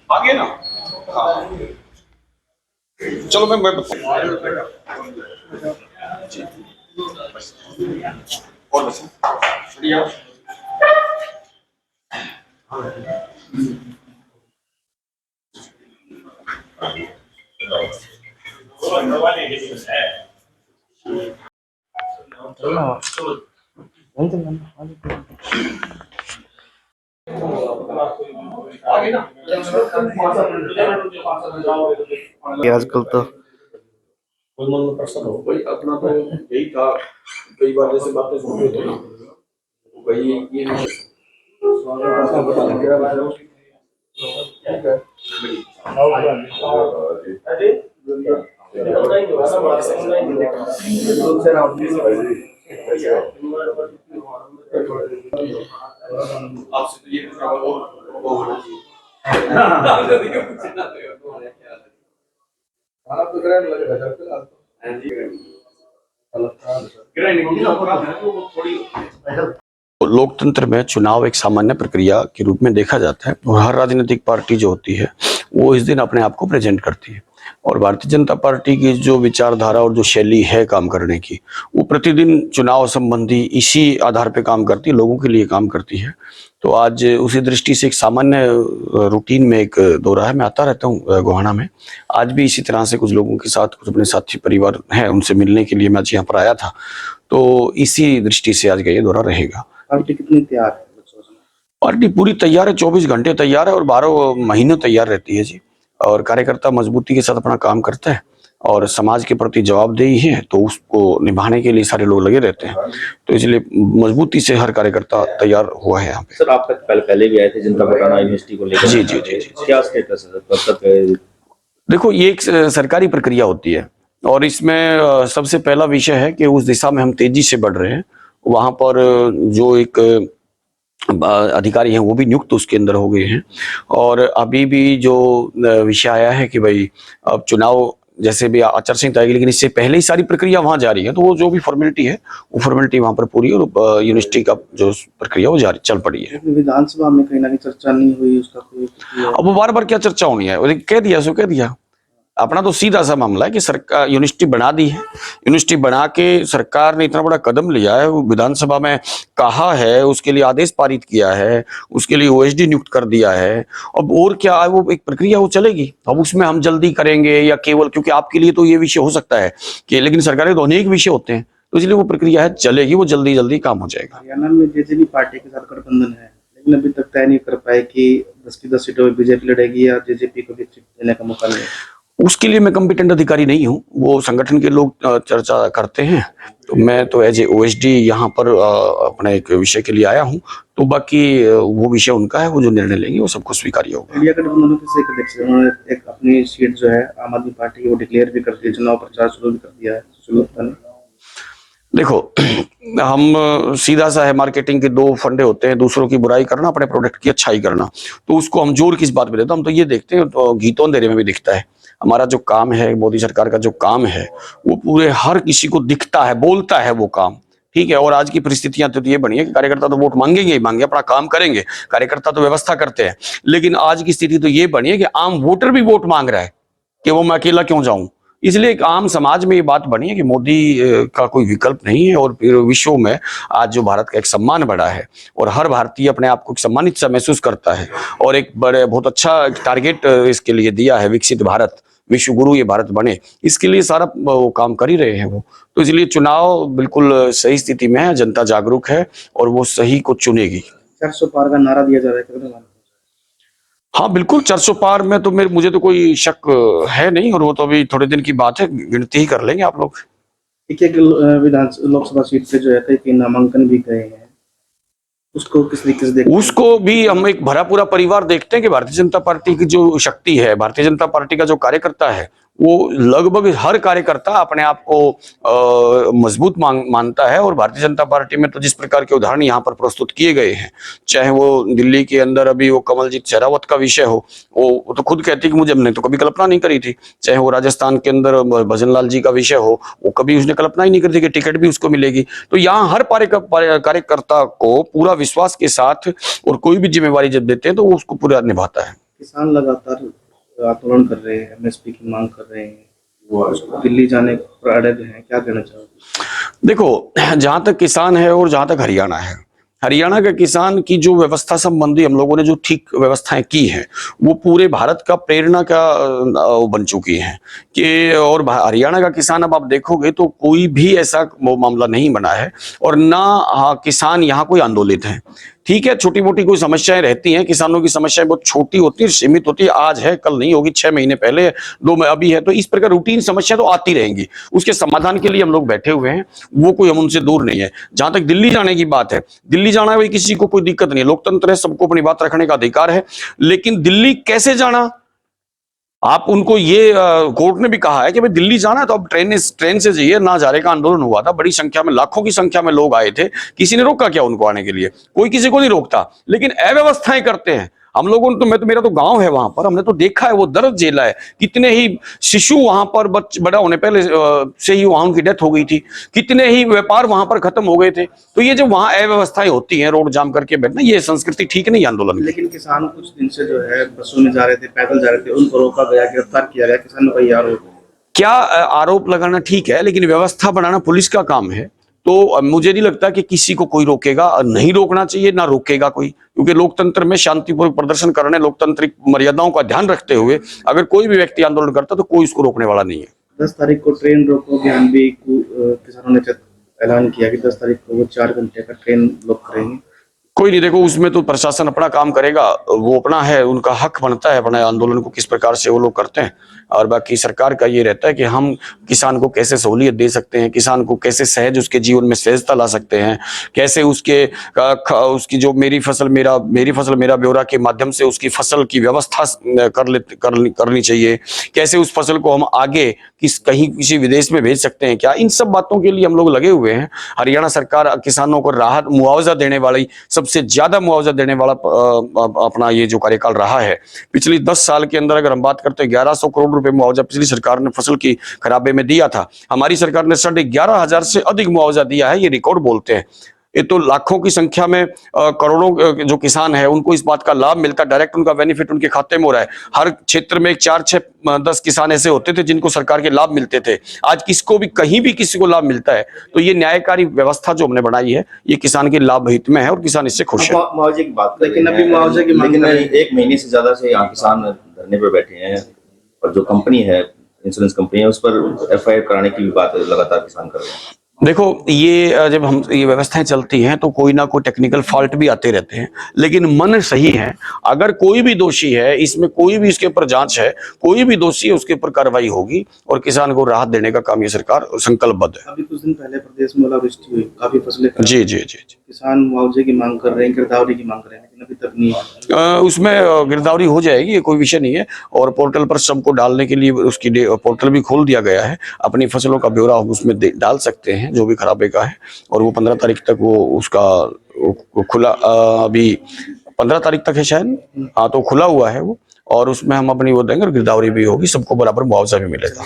आगे ना। हाँ चलो मैं जी। और बस बढ़िया। आजकल तो कोई मन में प्रश्न हो कोई अपना तो यही था। कई बार जैसे बातें सुनते थे ना भाई ये नहीं बता आपसे तो ये वो होना चाहिए। आप तो ग्रैंड लगे घर पे आप तो लोकतंत्र में चुनाव एक सामान्य प्रक्रिया के रूप में देखा जाता है और हर राजनीतिक पार्टी जो होती है वो इस दिन अपने आप को प्रेजेंट करती है। और भारतीय जनता पार्टी की जो विचारधारा और जो शैली है काम करने की, वो प्रतिदिन चुनाव संबंधी इसी आधार पे काम करती है, लोगों के लिए काम करती है। तो आज उसी दृष्टि से एक सामान्य रूटीन में एक दौरा है, मैं आता रहता हूँ गोहाना में। आज भी इसी तरह से कुछ लोगों के साथ, कुछ अपने साथी परिवार हैं, उनसे मिलने के लिए मैं आज यहाँ पर आया था। तो इसी दृष्टि से आज का ये दौरा रहेगा। पार्टी कितनी तैयार है? पार्टी पूरी तैयार है, 24 घंटे तैयार है और 12 महीने तैयार रहती है जी। और कार्यकर्ता मजबूती के साथ अपना काम करते हैं और समाज के प्रति जवाबदेही है तो उसको निभाने के लिए सारे लोग लगे रहते हैं। तो इसलिए मजबूती से हर कार्यकर्ता तैयार हुआ है यहाँ पे। सर आप पहले भी आए थे जनता पटाना यूनिवर्सिटी को लेकर। जी जी जी जी। क्या स्टेटस है कब तक? देखो ये एक सरकारी प्रक्रिया होती है और इसमें सबसे पहला विषय है कि उस दिशा में हम तेजी से बढ़ रहे हैं। वहां पर जो एक अधिकारी हैं वो भी नियुक्त उसके अंदर हो गए हैं। और अभी भी जो विषय आया है कि भाई अब चुनाव जैसे भी आचार संहिता आएगी, लेकिन इससे पहले ही सारी प्रक्रिया वहां जारी है, तो वो जो भी फॉर्मेलिटी है वो फॉर्मेलिटी वहां पर पूरी है और यूनिवर्सिटी का जो प्रक्रिया वो जारी चल पड़ी है। विधानसभा में कहीं ना कहीं चर्चा नहीं हुई उसका कोई? अब वो बार बार क्या चर्चा होनी है, कह दिया सो कह दिया। अपना तो सीधा सा मामला है कि सरकार यूनिवर्सिटी बना दी है, यूनिवर्सिटी बना के सरकार ने इतना बड़ा कदम लिया है, वो विधानसभा में कहा है, उसके लिए आदेश पारित किया है, उसके लिए ओएसडी नियुक्त कर दिया है। अब और क्या है, वो एक प्रक्रिया वो चलेगी। अब उसमें हम जल्दी करेंगे या केवल क्योंकि आपके लिए तो ये विषय हो सकता है कि, लेकिन सरकार के तो अनेक विषय होते हैं, तो इसलिए वो प्रक्रिया है चलेगी, वो जल्दी जल्दी काम हो जाएगा। हरियाणा में जेजेपी पार्टी के साथ गठबंधन है, लेकिन अभी तक तय नहीं कर पाए कि 10 की 10 सीटों में बीजेपी लड़ेगी या जेजेपी को भी सीट देने का मौका मिलेगा। उसके लिए मैं कॉम्पिटेंट अधिकारी नहीं हूँ, वो संगठन के लोग चर्चा करते हैं। तो मैं तो एज ए ओएसडी यहाँ पर अपने एक विषय के लिए आया हूँ, तो बाकी वो विषय उनका है, वो जो निर्णय लेंगे वो सबको स्वीकार्य होगा। इंडिया गठबंधन के उन्होंने एक अपनी सीट जो है आम आदमी पार्टी की वो डिक्लेयर भी कर दी, चुनाव प्रचार शुरू भी कर दिया है। देखो हम सीधा सा है, मार्केटिंग के दो फंडे होते हैं, दूसरों की बुराई करना, अपने प्रोडक्ट की अच्छाई करना। तो उसको हम जोर किस बात पे देते हैं? हम तो ये देखते हैं, तो गीतों अंधेरे में भी दिखता है। हमारा जो काम है, मोदी सरकार का जो काम है, वो पूरे हर किसी को दिखता है, बोलता है वो काम, ठीक है। और आज की परिस्थितियां तो ये बनी है कि कार्यकर्ता तो वोट मांगेंगे ही मांगे, अपना काम करेंगे, कार्यकर्ता तो व्यवस्था करते हैं। लेकिन आज की स्थिति तो ये बनी है कि आम वोटर भी वोट मांग रहा है कि वो मैं अकेला क्यों जाऊं। इसलिए एक आम समाज में ये बात बनी है कि मोदी का कोई विकल्प नहीं है। और फिर विश्व में आज जो भारत का एक सम्मान बढ़ा है और हर भारतीय अपने आप को सम्मानित सा महसूस करता है और एक बड़े बहुत अच्छा टारगेट इसके लिए दिया है, विकसित भारत, विश्व गुरु ये भारत बने, इसके लिए सारा वो काम कर ही रहे हैं वो। तो इसलिए चुनाव बिल्कुल सही स्थिति में है, जनता जागरूक है और वो सही को चुनेगी। 400 पार का नारा दिया जा रहा है। हाँ बिल्कुल, 400 पार में तो मुझे तो कोई शक है नहीं, और वो तो अभी थोड़े दिन की बात है, गिनती ही कर लेंगे आप लोग। एक विधान लोकसभा सीट पे जो है कई नामांकन भी गए हैं, उसको किस तरीके से देखते हैं? उसको भी हम एक भरा पूरा परिवार देखते हैं कि भारतीय जनता पार्टी की जो शक्ति है, भारतीय जनता पार्टी का जो कार्यकर्ता है, वो लगभग हर कार्यकर्ता अपने आप को मजबूत मानता है। और भारतीय जनता पार्टी में तो जिस प्रकार के उदाहरण यहाँ पर प्रस्तुत किए गए हैं, चाहे वो दिल्ली के अंदर अभी वो कमलजीत शेरावत का विषय हो, वो तो खुद कहती कि मुझे, हमने तो कभी कल्पना नहीं करी थी। चाहे वो राजस्थान के अंदर भजन लाल जी का विषय हो, वो कभी उसने कल्पना ही नहीं करी थी कि टिकट भी उसको मिलेगी। तो यहाँ हर कार्यकर्ता को पूरा विश्वास के साथ और कोई भी जिम्मेवारी जब देते हैं तो वो उसको पूरा निभाता है। किसान लगातार आंदोलन कर रहे हैं, एमएसपी की मांग कर रहे हैं, वो दिल्ली जाने पर अड़े हैं, क्या कहना चाहोगे? देखो, जहां तक किसान है और जहां तक हरियाणा है, हरियाणा के किसान की जो व्यवस्था संबंधी हम लोगों ने जो ठीक व्यवस्थाएं की हैं, वो पूरे भारत का प्रेरणा का वो बन चुकी हैं कि और हरियाणा का किसान अब आप देखोगे तो कोई भी ऐसा मामला नहीं बना है और ना किसान यहाँ कोई आंदोलित है। ठीक है, छोटी मोटी कोई समस्याएं रहती हैं, किसानों की समस्याएं बहुत छोटी होती है, सीमित होती है, आज है कल नहीं होगी, 6 महीने पहले, 2 में अभी है, तो इस प्रकार रूटीन समस्या तो आती रहेंगी, उसके समाधान के लिए हम लोग बैठे हुए हैं, वो कोई हम उनसे दूर नहीं है। जहां तक दिल्ली जाने की बात है, दिल्ली जाना है, किसी को कोई दिक्कत नहीं है, लोकतंत्र है, सबको अपनी बात रखने का अधिकार है, लेकिन दिल्ली कैसे जाना, आप उनको ये कोर्ट ने भी कहा है कि भाई दिल्ली जाना है तो अब ट्रेन से जाइए, ना जाने का आंदोलन हुआ था, बड़ी संख्या में, लाखों की संख्या में लोग आए थे, किसी ने रोका क्या उनको आने के लिए? कोई किसी को नहीं रोकता, लेकिन अव्यवस्थाएं करते हैं। हम लोगों ने तो मेरा तो गांव है वहां पर, हमने तो देखा है, वो दर्द झेला है, कितने ही शिशु वहां पर बड़ा होने पहले से ही वहां उनकी डेथ हो गई थी, कितने ही व्यापार वहां पर खत्म हो गए थे। तो ये जो वहां अव्यवस्थाएं होती हैं, रोड जाम करके बैठना, ये संस्कृति ठीक नहीं आंदोलन की। लेकिन किसान कुछ दिन से जो है बसों में जा रहे थे, पैदल जा रहे थे, उनको रोका गया, गिरफ्तार किया गया, किसानों का ये आरोप है। क्या आरोप लगाना ठीक है, लेकिन व्यवस्था बनाना पुलिस का काम है। तो मुझे नहीं लगता कि किसी को कोई रोकेगा, नहीं रोकना चाहिए, ना रोकेगा कोई, क्योंकि लोकतंत्र में शांतिपूर्वक प्रदर्शन करने, लोकतांत्रिक मर्यादाओं का ध्यान रखते हुए अगर कोई भी व्यक्ति आंदोलन करता तो कोई उसको रोकने वाला नहीं है। 10 तारीख को ट्रेन रोको अभियान भी किसानों ने ऐलान किया कि 10 तारीख को वो 4 घंटे का ट्रेन रोक करेंगे। कोई नहीं, देखो उसमें तो प्रशासन अपना काम करेगा, वो अपना है, उनका हक बनता है अपने आंदोलन को किस प्रकार से वो लोग करते हैं, और बाकी सरकार का ये रहता है कि हम किसान को कैसे सहूलियत दे सकते हैं, किसान को कैसे सहज उसके जीवन में सहजता ला सकते हैं, कैसे उसकी जो मेरी फसल मेरा ब्यौरा के माध्यम से उसकी फसल की व्यवस्था करनी चाहिए, कैसे उस फसल को हम आगे कहीं किसी विदेश में भेज सकते हैं क्या, इन सब बातों के लिए हम लोग लगे हुए हैं। हरियाणा सरकार किसानों को राहत मुआवजा देने वाली, सबसे ज्यादा मुआवजा देने वाला अपना ये जो कार्यकाल रहा है, पिछली 10 साल के अंदर अगर हम बात करते हैं, 1100 करोड़ रुपए मुआवजा पिछली सरकार ने फसल की खराबे में दिया था, हमारी सरकार ने 11,500 से अधिक मुआवजा दिया है, ये रिकॉर्ड बोलते हैं। ये तो लाखों की संख्या में करोड़ों जो किसान है उनको इस बात का लाभ मिलता, डायरेक्ट उनका बेनिफिट उनके खाते में हो रहा है। हर क्षेत्र में 4, 6, 10 किसान ऐसे होते थे जिनको सरकार के लाभ मिलते थे, आज किसको भी कहीं भी किसी को लाभ मिलता है। तो ये न्यायकारी व्यवस्था जो हमने बनाई है, ये किसान के लाभ हित में है और किसान इससे खुश है। मुआवजे की बात लेकिन अभी मुआवजे की मांग लेकिन 1 महीने से ज्यादा से यहाँ किसान धरने पर बैठे हैं, और जो कंपनी है, इंश्योरेंस कंपनी है, उस पर FIR कराने की भी बात लगातार किसान कर रहे हैं। देखो, ये जब हम ये व्यवस्थाएं चलती हैं तो कोई ना कोई टेक्निकल फॉल्ट भी आते रहते हैं, लेकिन मन सही है, अगर कोई भी दोषी है, इसमें कोई भी इसके ऊपर जांच है, कोई भी दोषी है उसके ऊपर कार्रवाई होगी और किसान को राहत देने का काम ये सरकार संकल्पबद्ध है। अभी कुछ दिन पहले प्रदेश में ओलावृष्टि हुई, काफी फसलें खराब जी जी जी जी। किसान मुआवजे की मांग कर रहे हैं, गिरदावरी की मांग कर रहे हैं, लेकिन अभी तक नहीं है। उसमें गिरदावरी हो जाएगी, ये कोई विषय नहीं है, और पोर्टल पर सबको डालने के लिए उसकी पोर्टल भी खोल दिया गया है, अपनी फसलों का ब्यौरा उसमें डाल सकते हैं जो भी खराबे का है, और वो 15 तारीख तक वो उसका खुला, अभी 15 तारीख तक है शायद, हाँ, तो खुला हुआ है वो, और उसमें हम अपनी वो देंगे और गिरदावरी भी होगी, सबको बराबर मुआवजा भी मिलेगा।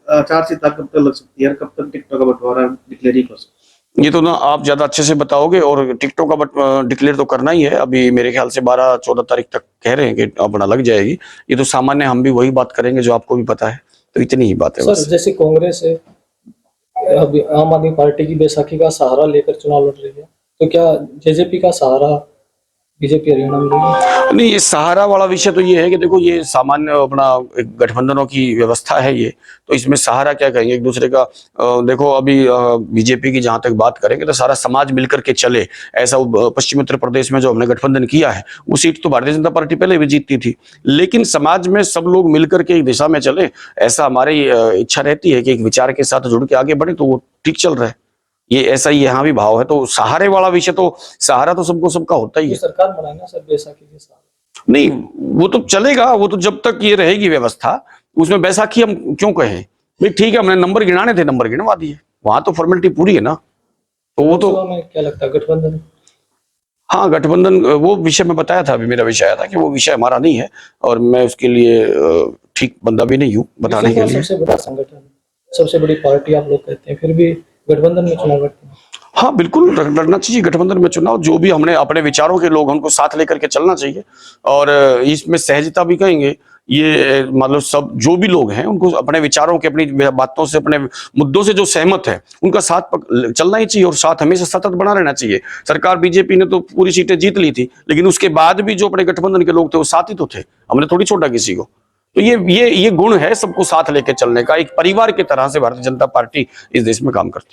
आचार-संहिता कब तक लग सकती है, कब तक टिकटॉक का बंटवारा डिक्लेयर कर सकते? ये तो ना आप ज्यादा अच्छे से बताओगे, और टिकटों का डिक्लेयर तो करना ही है, अभी मेरे ख्याल से 12-14 तारीख तक कह रहे हैं कि अपना लग जाएगी। ये तो सामान्य, हम भी वही बात करेंगे जो आपको भी पता है, तो इतनी ही बात है। सर, जैसे कांग्रेस है, अभी आम आदमी पार्टी की बैसाखी का सहारा लेकर चुनाव लड़ रही है, तो क्या जेजेपी का सहारा बीजेपी हरियाणा में लेगी? नहीं, ये सहारा वाला विषय तो ये है कि देखो, ये सामान्य अपना एक गठबंधनों की व्यवस्था है ये, तो इसमें सहारा क्या कहेंगे एक दूसरे का। देखो, अभी बीजेपी की जहां तक बात करेंगे तो सारा समाज मिलकर के चले, ऐसा पश्चिमी उत्तर प्रदेश में जो हमने गठबंधन किया है, वो सीट तो भारतीय जनता पार्टी पहले भी जीतती थी, लेकिन समाज में सब लोग मिलकर के एक दिशा में चले, ऐसा हमारी इच्छा रहती है कि एक विचार के साथ जुड़ के आगे बढ़े, तो वो ठीक चल रहा है। ये ऐसा ही यहाँ भी भाव है, तो सहारे वाला विषय तो, सहारा तो सबको सबका होता ही है। सरकार बनाए ना सर बैसाखी के साथ? नहीं, वो तो चलेगा, वो तो जब तक ये रहेगी व्यवस्था, उसमें बैसाखी हम क्यों कहें भाई? ठीक है, हमने नंबर गिनाने थे, नंबर गिनवा दिए, वहां तो फॉर्मेलिटी पूरी है ना, तो वो तो। क्या लगता है गठबंधन? हाँ, गठबंधन, वो विषय मैं बताया था, अभी मेरा विषय आया था कि वो विषय हमारा नहीं है, और मैं उसके लिए ठीक बंदा भी नहीं हूँ बताने के लिए। सबसे बड़ा संगठन, सबसे बड़ी पार्टी आप लोग कहते हैं, फिर भी गठबंधन में चुनाव लड़ते हैं? हाँ बिल्कुल लड़ना चाहिए गठबंधन में चुनाव। जो भी हमने अपने विचारों के लोग उनको साथ लेकर के चलना चाहिए। और इसमें सहजता भी कहेंगे, ये मतलब सब जो भी लोग हैं उनको अपने विचारों के, अपनी बातों से, अपने मुद्दों से जो सहमत है उनका साथ चलना ही चाहिए और साथ हमेशा सतत बना रहना चाहिए। सरकार बीजेपी ने तो पूरी सीटें जीत ली थी, लेकिन उसके बाद भी जो अपने गठबंधन के लोग थे वो साथ ही तो थे, हमने थोड़ी छोड़ा किसी को। तो ये गुण है सबको साथ लेके चलने का। एक परिवार की तरह से भारतीय जनता पार्टी इस देश में काम करती है।